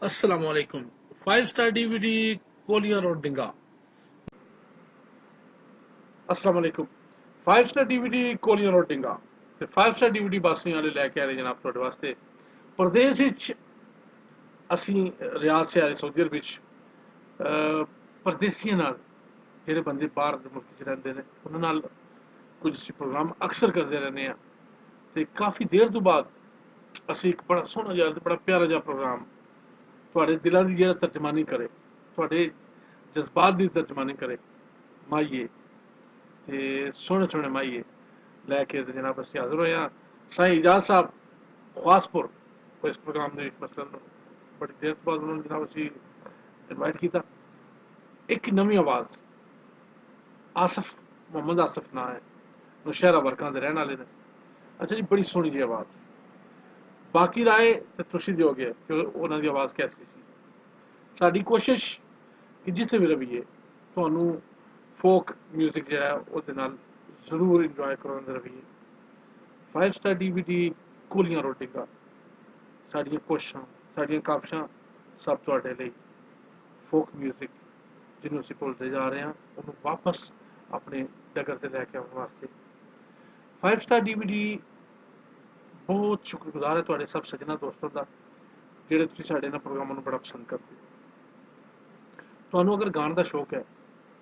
Assalamualaikum. 5 star DVD Kolia Road Dinga. Assalamualaikum. 5 star DVD Kolia Road Dinga. ਤੇ 5 star DVD ਬਾਸਨੀ ਵਾਲੇ ਲੈ ਕੇ ਆ ਰਹੇ ਜਨਾਬ ਤੁਹਾਡੇ ਵਾਸਤੇ ਪ੍ਰਦੇਸ਼ ਵਿੱਚ ਅਸੀਂ ਰਿਆਦ ਸ਼ਹਿਰ ਸਾਊਦੀ ਅਰਬ ਵਿੱਚ ਪਰਦੇਸੀਆਂ ਨਾਲ ਜਿਹੜੇ ਬੰਦੇ ਬਾਹਰ ਦੇ ਮੁਲਕ 'ਚ ਰਹਿੰਦੇ ਨੇ ਉਹਨਾਂ ਨਾਲ ਕੁਝ ਅਸੀਂ ਪ੍ਰੋਗਰਾਮ ਅਕਸਰ ਕਰਦੇ ਰਹਿੰਦੇ ਹਾਂ ਤੇ ਕਾਫੀ ਦੇਰ ਤੋਂ ਬਾਅਦ ਅਸੀਂ ਇੱਕ ਬੜਾ ਸੋਹਣਾ ਜਿਹਾ ਤੇ ਬੜਾ ਪਿਆਰਾ ਜਿਹਾ ਪ੍ਰੋਗਰਾਮ ਤੁਹਾਡੇ ਦਿਲਾਂ ਦੀ ਜਿਹੜਾ ਤਰਜਮਾਨੀ ਕਰੇ ਤੁਹਾਡੇ ਜਜ਼ਬਾਤ ਦੀ ਤਰਜਮਾਨੀ ਕਰੇ ਮਾਈਏ ਤੇ ਸੋਹਣੇ ਸੋਹਣੇ ਮਾਈਏ ਲੈ ਕੇ ਤੇ ਜਨਾਬ ਅਸੀਂ ਹਾਜ਼ਰ ਹੋਏ ਹਾਂ ਸਾਈਂ ਇਜਾਜ਼ ਸਾਹਿਬ ਖਵਾਸਪੁਰ ਇਸ ਪ੍ਰੋਗਰਾਮ ਦੇ ਵਿੱਚ ਮਸਲਨ ਬੜੀ ਦੇਰ ਤੋਂ ਬਾਅਦ ਉਹਨਾਂ ਨੂੰ ਜਨਾਬ ਅਸੀਂ ਇਨਵਾਈਟ ਕੀਤਾ ਇੱਕ ਨਵੀਂ ਆਵਾਜ਼ ਆਸਫ ਮੁਹੰਮਦ ਆਸਫ ਨਾਂ ਹੈ ਨੌਸ਼ਹਿਰਾ ਵਰਕਾਂ ਦੇ ਰਹਿਣ ਵਾਲੇ ਨੇ ਅੱਛਾ ਜੀ ਬੜੀ ਸੋਹਣੀ ਜਿਹੀ ਆਵਾਜ਼ ਬਾਕੀ ਰਾਏ ਤੇ ਤੁਸੀਂ ਦਿਓਗੇ ਕਿ ਉਹਨਾਂ ਦੀ ਆਵਾਜ਼ ਕੈਸੀ ਸੀ ਸਾਡੀ ਕੋਸ਼ਿਸ਼ ਕਿ ਜਿੱਥੇ ਵੀ ਰਹੀਏ ਤੁਹਾਨੂੰ ਫੋਕ ਮਿਊਜ਼ਿਕ ਜਿਹੜਾ ਉਹਦੇ ਨਾਲ ਜ਼ਰੂਰ ਇੰਜੋਏ ਕਰਾਉਂਦੇ ਰਹੀਏ 5 star DVD ਕੋਲੀਆਂ ਰੋਟੀਆਂ ਸਾਡੀਆਂ ਕੋਸ਼ਿਸ਼ਾਂ ਸਾਡੀਆਂ ਕਾਬਸ਼ਾਂ ਸਭ ਤੁਹਾਡੇ ਲਈ ਫੋਕ ਮਿਊਜ਼ਿਕ ਜਿਹਨੂੰ ਅਸੀਂ ਭੁੱਲਦੇ ਜਾ ਰਹੇ ਹਾਂ ਉਹਨੂੰ ਵਾਪਸ ਆਪਣੇ ਡਗਰ ਤੇ ਲੈ ਕੇ ਆਉਣ ਵਾਸਤੇ 5 star DVD ਬਹੁਤ ਸ਼ੁਕਰਗੁਜ਼ਾਰ ਹੈ ਤੁਹਾਡੇ ਸਭ ਸੱਜਣਾ ਦੋਸਤਾਂ ਦਾ ਜਿਹੜੇ ਤੁਸੀਂ ਸਾਡੇ ਨਾਲ ਪ੍ਰੋਗਰਾਮਾਂ ਨੂੰ ਬੜਾ ਪਸੰਦ ਕਰਦੇ ਤੁਹਾਨੂੰ ਅਗਰ ਗਾਣ ਦਾ ਸ਼ੌਕ ਹੈ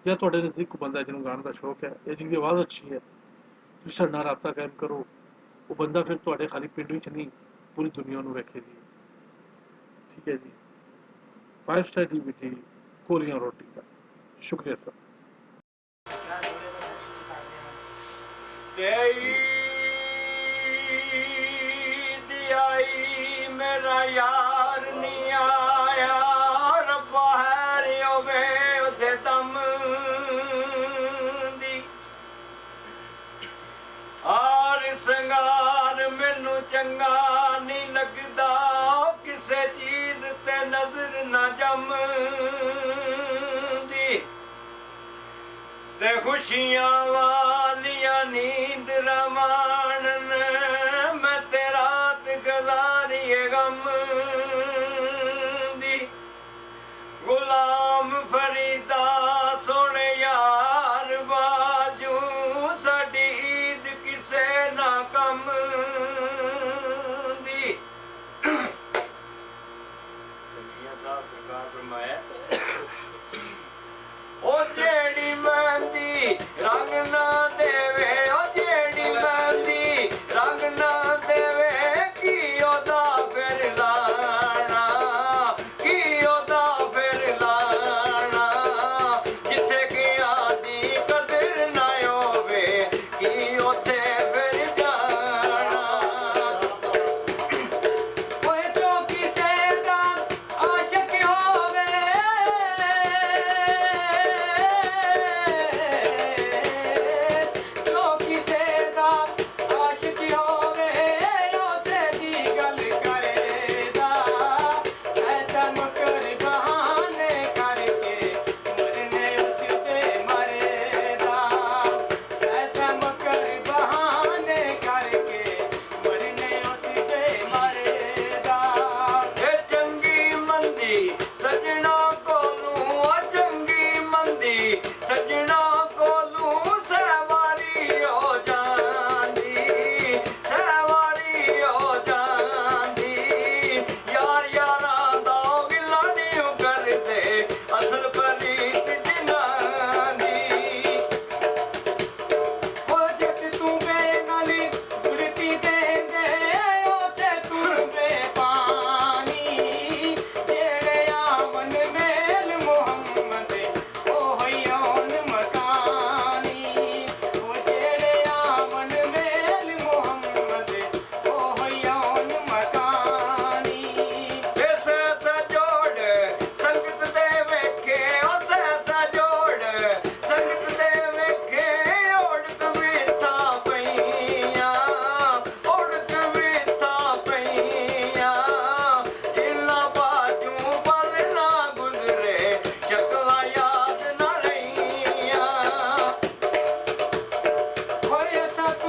ਜਾਂ ਤੁਹਾਡੇ ਨਜ਼ਦੀਕ ਕੋਈ ਬੰਦਾ ਜਿਹਨੂੰ ਗਾਣ ਦਾ ਸ਼ੌਕ ਹੈ ਜਾਂ ਜਿਹਦੀ ਆਵਾਜ਼ ਅੱਛੀ ਹੈ ਤੁਸੀਂ ਸਾਡੇ ਨਾਲ ਰਾਬਤਾ ਕਾਇਮ ਕਰੋ ਉਹ ਬੰਦਾ ਫਿਰ ਤੁਹਾਡੇ ਖਾਲੀ ਪਿੰਡ ਵਿੱਚ ਨਹੀਂ ਪੂਰੀ ਦੁਨੀਆ ਨੂੰ ਵੇਖੇਗੀ ਠੀਕ ਹੈ ਜੀ 5 star DVD ਕੋਲੀਆਂ ਰੋਟੀ ਦਾ ਸ਼ੁਕਰੀਆ ਸਰ आई मेरा यार नहीं आया रब्बा हैर होवे उते दम दी आर संगार मैनू चंगा नहीं लगदा किसे चीज ते नजर ना जम दी ते खुशियां वालियां नींद रवानन मैं तेरा गुजारिए गम दी गुलाम फरीदा सोने यार बाजू साडी ईद किसे ना कम दी साहब सरकार फरमाया ओ जेड़ी मेहंदी रंग ना देवे ओ जेड़ी मेहंदी रंग ना देवे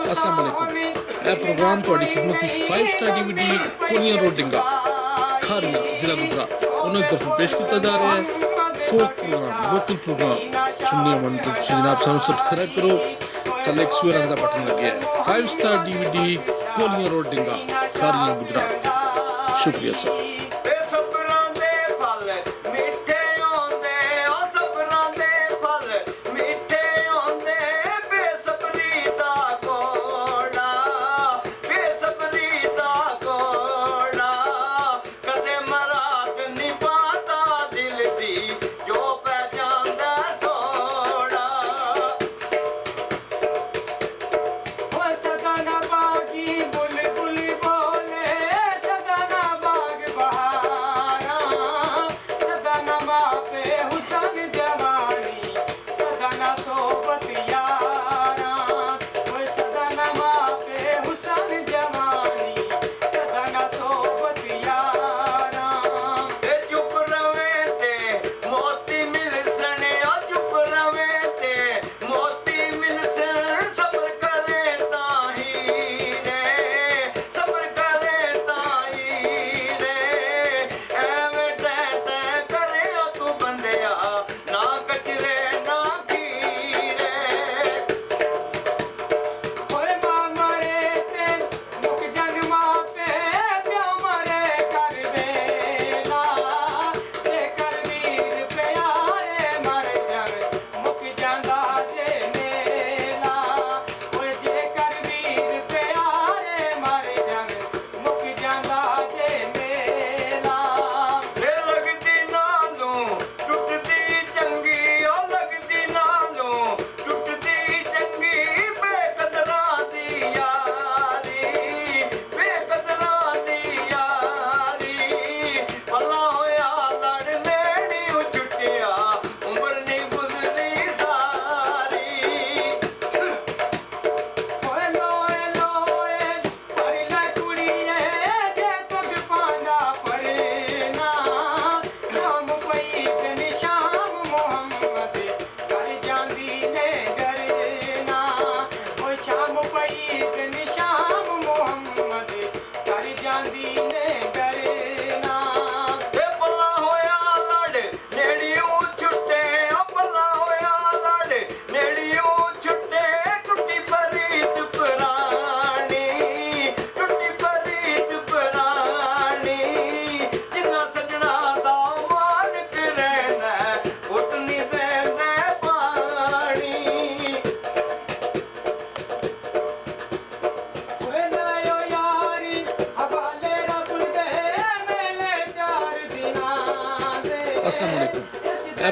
Assalamualaikum. ਇਹ ਪ੍ਰੋਗਰਾਮ ਤੁਹਾਡੀ ਖਿਦਮਤ ਵਿੱਚ 5 star DVD ਕੋਲੀਆਂ ਰੋਡ ਡਿੰਗਾ ਖਾਰੀਆਂ ਜ਼ਿਲ੍ਹਾ ਗੁਜਰਾਤ उन्होंने तरफ पेश किया जा रहा है फोक प्रोग्राम लोकल प्रोग्राम सुनने मन तो जनाब सानू सब्सक्राइब करो थले एक स्वर दा बटन लगे है 5 star DVD कोलियां road डिंगा Khariyan Gujarat शुक्रिया सर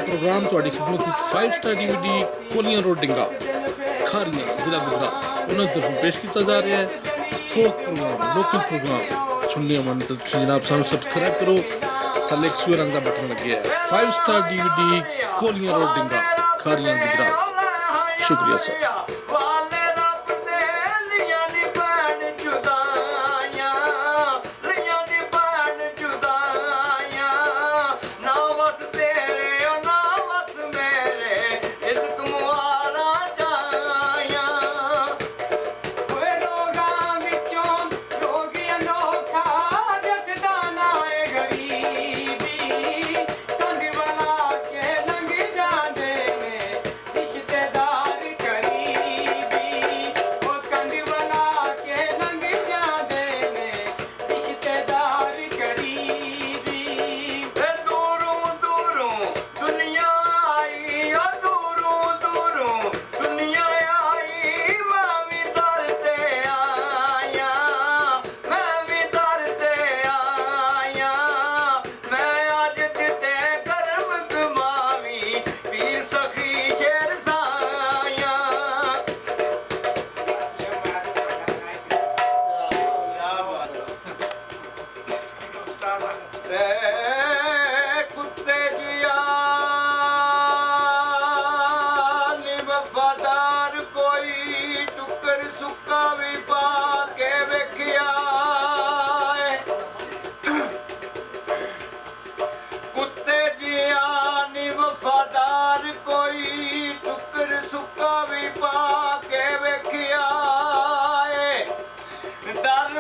प्रोग्राम थोड़ी खिदमत 5 स्टार DVD कोलियां रोड डिंगा खारियां जिला गुजरात उन्होंने तरफ पेश किया जा रहा है फोक प्रोग्राम लोकल प्रोग्राम सुनने मन तो जनाब सानू सब्सक्राइब करो थले एक स्वर दा बटन लगे है 5 star DVD कोलियां road डिंगा Khariyan Gujarat शुक्रिया सर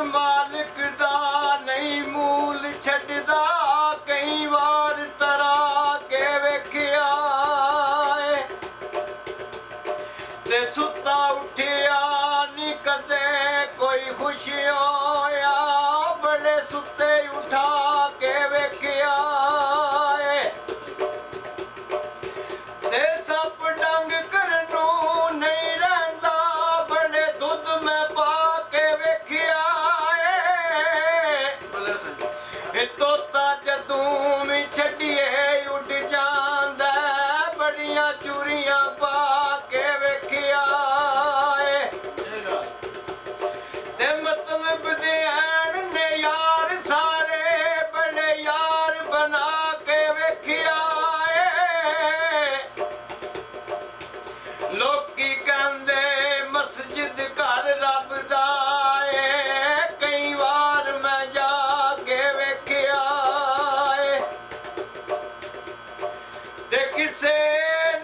मालिक दा नहीं मूल छड्डदा ਹੋਇਆ ਬੜੇ ਸੁੱਤੇ ਉਠਾ ਕੇ ਵੇਖਿਆ ਏ ਤੇ ਸੱਪ ਡੰਗ ਕਰਨ ਨੂੰ ਨਹੀਂ ਰਹਿੰਦਾ ਬੜੇ ਦੁੱਧ ਮੈਂ ਪਾ ਕੇ ਵੇਖਿਆ ਏ ਤੋਤਾ ਜਦੋਂ ਵੀ ਛੱਡੀਏ ਉੱਡ ਜਾਂਦਾ ਬੜੀਆਂ ਚੂਰੀਆਂ ਪਾ ਕੇ ਵੇਖਿਆ ਏ ਤੇ ਮਤਲਬ ਦੇ ਆਣ ਨੇ ਯਾਰ ਸਾਰੇ ਬੜੇ ਯਾਰ ਬਣਾ ਕੇ ਵੇਖਿਆ ਏ ਲੋਕੀ ਕਹਿੰਦੇ ਮਸਜਿਦ ਘਰ ਰੱਬ ਦਾ ਏ ਕਈ ਵਾਰ ਮੈਂ ਜਾ ਕੇ ਵੇਖਿਆ ਏ ਤੇ ਕਿਸੇ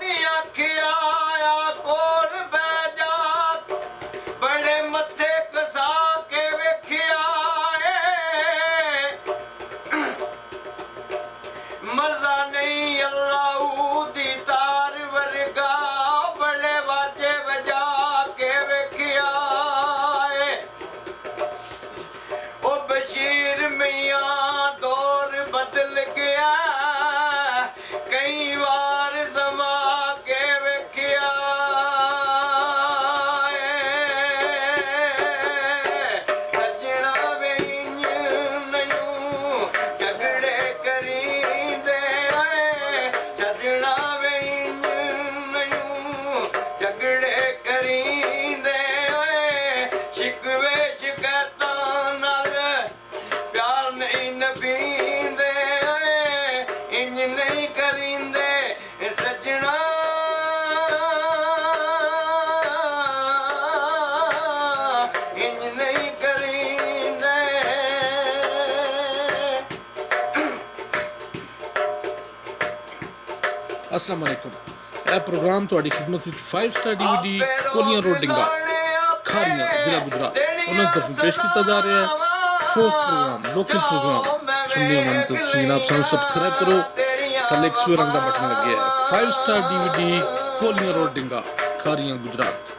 ਨੀ ਆਖਿਆ ਆ ਕੋਲ ਬਹਿ ਜਾ ਬੜੇ ਮੱਥੇ ਕਸਾ ਕੇ ਵੇਖਿਆ ਏ ਮਜ਼ਾ ਨਹੀਂ ਅੱਲਾਹੂ ਦੀ ਤਾਰ ਵਰਗਾ ਬੜੇ ਵਾਜੇ ਵਜਾ ਕੇ ਵੇਖਿਆ ਏ ਉਹ ਬਸ਼ੀਰ ਮੀਆਂ ਦੌਰ ਬਦਲ ਗਿਆ ਕਈ ਵਾਰ ਜ਼ਮਾ ਕੇ ਵੇਖਿਆ ਏ ਸੱਜਣਾ ਵੇ ਇੰਜ ਨਯੂ ਝਗੜੇ ਕਰੀਂਦੇ ਏ ਸੱਜਣਾ ਵੇ ਇੰਜ ਨਯੂ ਝਗੜੇ ਕਰੀਂਦੇ ਏ ਸ਼ਿਕਵੇ ਸ਼ਿਕਾਇਤਾਂ ਨਾਲ ਪਿਆਰ ਨਹੀਂ ਨਭੀਂਦੇ ਏ ਇੰਜ ਨਹੀਂ ਕਰੀਂਦੇ ਸੱਜਣਾ ਇੰਜ ਨਹੀਂ ਕਰੀਂਦੇ अस्सलाम वालेकुम ਇਹ ਪ੍ਰੋਗਰਾਮ ਤੁਹਾਡੀ ਖਿਦਮਤ ਵਿੱਚ 5 ਸਟਾਰ DVD ਕੋਲੀਆਂ ਰੋਡ ਡਿੰਗਾ ਖਾਰੀਆਂ ਜ਼ਿਲ੍ਹਾ ਗੁਜਰਾਤ ਉਹਨਾਂ ਤਰਫੋਂ ਪੇਸ਼ ਕੀਤਾ ਜਾ ਰਿਹਾ ਹੈ ਫੋਕ ਪ੍ਰੋਗਰਾਮ ਲੋਕਲ ਪ੍ਰੋਗਰਾਮ ਸੁਣਨੇ ਹੋਣ ਤਾਂ ਤੁਸੀਂ ਜਨਾਬ ਸਾਨੂੰ ਸਬਸਕ੍ਰਾਈਬ ਕਰੋ ਥੱਲੇ ਇੱਕ ਸੂਰ ਰੰਗ ਦਾ ਬਟਨ ਲੱਗਿਆ ਹੈ 5 ਸਟਾਰ DVD ਕੋਲੀਆਂ ਰੋਡ ਡਿੰਗਾ ਖਾਰੀਆਂ ਗੁਜਰਾਤ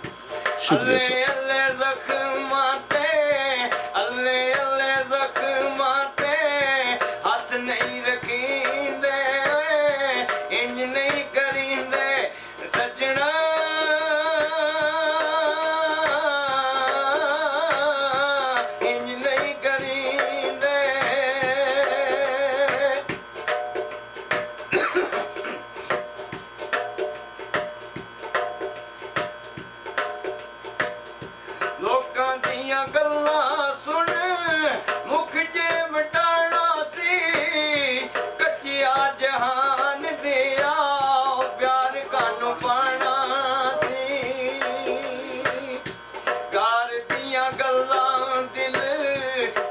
ਸ਼ੁਕਰੀਆ ਸਰ ਅੱਲੇ ਜ਼ਖਮਾਂ ਤੇ ਅੱਲੇ ਅੱਲੇ ਜ਼ਖਮਾਂ ਤੇ ਹੱਥ ਨਹੀਂ ਰੱਖੀਂਦੇ ਇੰਜ ਨਹੀਂ ਕਰੀਂਦੇ ਸੱਜਣਾ ਇੰਜ ਨਹੀਂ ਕਰੀਂਦੇ ਲੋਕਾਂ ਦੀਆਂ ਗੱਲਾਂ ਸੁਣ ਮੁਖ ਜੇ ਮਟਾਣਾ ਸੀ ਕੱਚਿਆ ਜਹਾਨ ਦਿਆ ਪਿਆਰ ਕਾਨੂੰ ਪਾਣਾ ਸੀ ਕਾਰ ਦੀਆਂ ਗੱਲਾਂ ਦਿਲ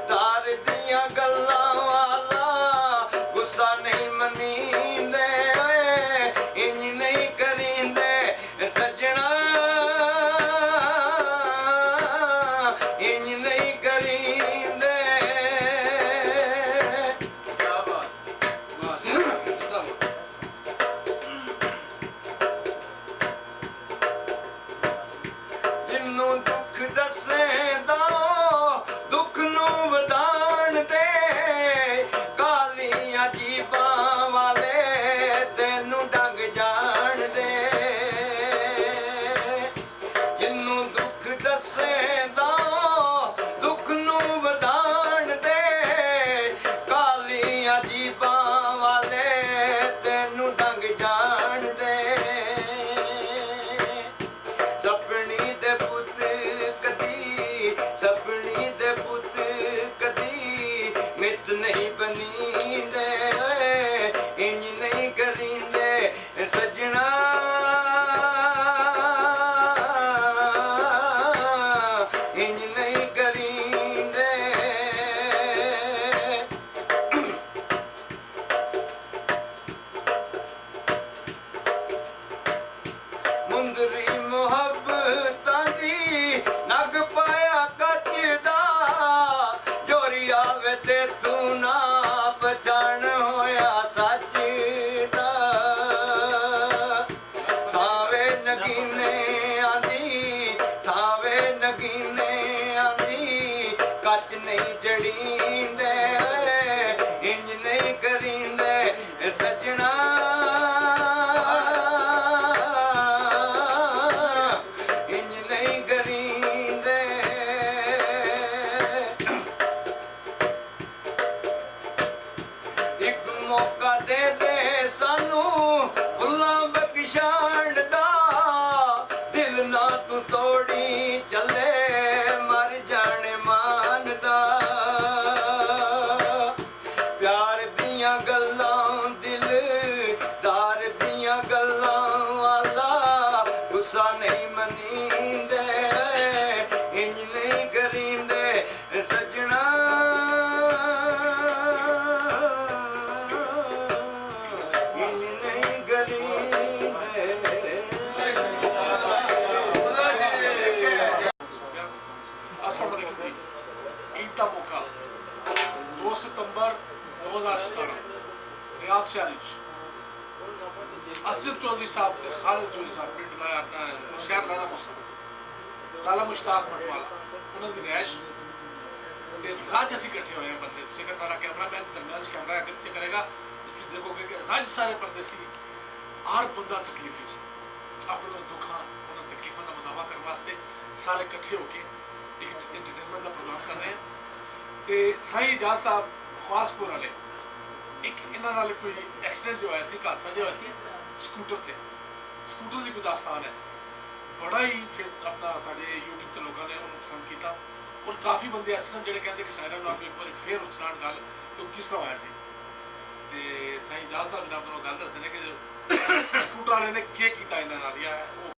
ਤਾਰ ਦੀਆਂ ਗੱਲਾਂ ਵਾਲਾ ਗੁੱਸਾ ਨਹੀਂ ਮਨੀਂਦੇ ਇੰਜ ਨਹੀਂ ਕਰੀਂਦੇ ਸੱਜਣਾ ਇੰਜ ਨਹੀਂ ਕਰੀਂਦੇ ਜਿੰਨੂੰ ਦੁੱਖ ਦੱਸੇਂਦਾ ਦੁੱਖ ਨੂੰ ਵਧਾਣ ਦੇ ਕਾਲੀਆਂ ਜੀਬਾਂ ਵਾਲੇ ਤੈਨੂੰ ਡੰਗ ਜਾਣਦੇ ਜਿੰਨੂੰ ਦੁੱਖ ਦੱਸੇਂਦਾ ਦੁੱਖ ਨੂੰ ਵਧਾਣ ਦੇ ਕਾਲੀਆਂ ਜੀਬਾਂ ਵਾਲੇ ਤੈਨੂੰ ਡੰਗ ਜਾਣਦੇ ਸਪਣੀ ਦੇ ਪੁੱਤ ਕਦੀ ਸਪਣੀ ਦੇ ਪੁੱਤ ਕਦੀ ਮਿੱਤ ਨਹੀਂ ਬਨੀਂਦੇ ਇੰਜ ਨਹੀਂ ਕਰੀਂਦੇ ਸੱਜਣਾ ਇੰਜ ਨਹੀਂ ਕਰੀਂਦੇ ਮੁੰਦਰੀ ਮੁਹੱਬਤਾਂ ਦੀ ਨਗ ਪਾਇਆ ਕੱਚ ਦਾ ਜੋਰੀ ਆਵੇ ਤੇ ਤੂੰ ਨਾ ਪਛਾਣ ਹੋਇਆ ਸੱਚ ਦਾ ਥਾਵੇ ਨਗੀਨੇ ਆਂਦੀ ਥਾਵੇ ਨਗੀਨੇ ਆਂਦੀ ਮੌਕਾ ਦੇ ਦੇ ਸਾਨੂੰ ਫੁੱਲਾਂ ਬਖਸ਼ਾਣ ਦਾ ਦਿਲ ਨਾ ਤੂੰ ਤੋੜੀ ਚੱਲੇ ਮਰ ਜਾਣੇ ਮਾਨ ਦਾ ਪਿਆਰ ਦੀਆਂ ਗੱਲਾਂ ਦਿਲਦਾਰ ਦੀਆਂ ਗੱਲਾਂ ਵਾਲਾ ਗੁੱਸਾ ਨਹੀਂ ਮਨੀਂਦੇ ਇੰਜ ਨਹੀਂ ਕਰੀਂਦੇ ਸਜਣਾ ਇੰਜ ਨਹੀਂ ਕਰੀਂਦੇ अस्सलाम वालेकुम जी। ईद का मौका 2 सितंबर 2017 रियाद शहर असद चौधरी साहब ते खालिद चौधरी साहब पिंड अपना शहर लाला मौसम लाला मुश्ताक मटवाला उन्होंने रैश रज असी इकट्ठे हुए हैं बंदे जेकर सारा कैमरा मैन दरम्यान कैमरा अगे पिछे करेगा तो देखोगे कि रज सारे परदेसी हर बंदा तकलीफ अपने दुखा उन्होंने तकलीफों का मुदावा करने वास्ते सारे इकट्ठे होकर एक एंटरटेनमेंट का प्रोग्राम कर रहे हैं तो साईं इजाज साहब ख्वासपुर वाले एक इन्होंने कोई एक्सीडेंट जो होया सी हादसा जो होया सी स्कूटर से स्कूटर की कोई दास्तान है बड़ा ही फिर अपना साढ़े यूट्यूब से लोगों ने उन्होंने पसंद किया और काफ़ी बंदे ऐसे हैं जो कहते कि सारे नाम एक बार फिर सुनाण गल कि किस तरह होया सी ते साईं इजाज साहब ने आप गल दसते हैं कि स्कूटर वाले ने क्या किया इन्होंने या वो